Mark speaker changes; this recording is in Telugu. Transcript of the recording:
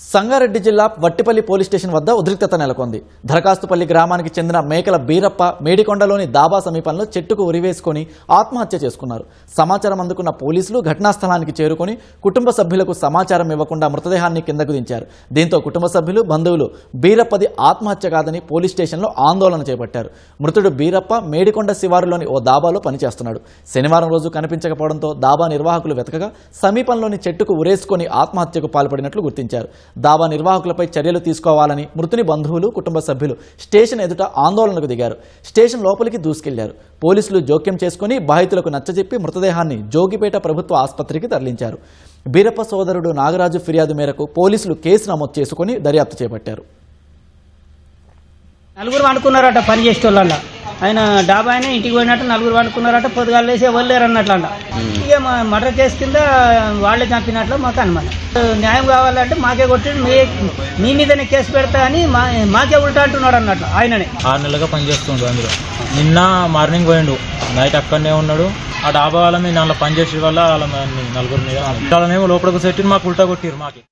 Speaker 1: సంగారెడ్డి జిల్లా వట్టిపల్లి పోలీస్ స్టేషన్ వద్ద ఉద్రిక్తత నెలకొంది. దరఖాస్తుపల్లి గ్రామానికి చెందిన మేకల బీరప్ప మేడికొండలోని దాబా సమీపంలో చెట్టుకు ఉరివేసుకుని ఆత్మహత్య చేసుకున్నారు. సమాచారం అందుకున్న పోలీసులు ఘటనా స్థలానికి చేరుకుని కుటుంబ సభ్యులకు సమాచారం ఇవ్వకుండా మృతదేహాన్ని కిందకు దించారు. దీంతో కుటుంబ సభ్యులు, బంధువులు బీరప్పది ఆత్మహత్య కాదని పోలీస్ స్టేషన్లో ఆందోళన చేపట్టారు. మృతుడు బీరప్ప మేడికొండ శివారులోని ఓ దాబాలో పనిచేస్తున్నాడు. శనివారం రోజు కనిపించకపోవడంతో దాబా నిర్వాహకులు వెతకగా సమీపంలోని చెట్టుకు ఉరేసుకుని ఆత్మహత్యకు పాల్పడినట్లు గుర్తించారు. దాబా నిర్వాహకులపై చర్యలు తీసుకోవాలని మృతుని బంధువులు, కుటుంబ సభ్యులు స్టేషన్ ఎదుట ఆందోళనకు దిగారు. స్టేషన్ లోపలికి దూసుకెళ్లారు. పోలీసులు జోక్యం చేసుకుని బాధితులకు నచ్చజెప్పి మృతదేహాన్ని జోగిపేట ప్రభుత్వ ఆసుపత్రికి తరలించారు. బీరప్ప సోదరుడు నాగరాజు ఫిర్యాదు మేరకు పోలీసులు కేసు నమోదు చేసుకుని దర్యాప్తు చేపట్టారు.
Speaker 2: నలుగురు వండుకున్నారట పని చేసేటోళ్ళ. ఆయన డాబా ఆయన ఇంటికి పోయినట్టు నలుగురు వండుకున్నారట. పొద్దుగాలు వేసి ఎవరు లేరు అన్నట్ల. ఇక మర్డర్ కేసు కింద వాళ్ళే చంపినట్లు మాకు అనుమానం. న్యాయం కావాలంటే మాకే కొట్టి మీ మీదనే కేసు పెడతా అని మాకే ఉల్టా అంటున్నాడు అన్నట్లు. ఆయననే
Speaker 3: 6 నెలలుగా పనిచేస్తుండు. అందులో నిన్న మార్నింగ్ పోయిండు, నైట్ అక్కడనే ఉన్నాడు. ఆ డాబా వాళ్ళ మీద దాంట్లో పనిచేసే వల్ల వాళ్ళ నలుగురు మీద వాళ్ళనేమో లోపలికి సెట్టి మాకు ఉల్టా కొట్టిరు. మాకి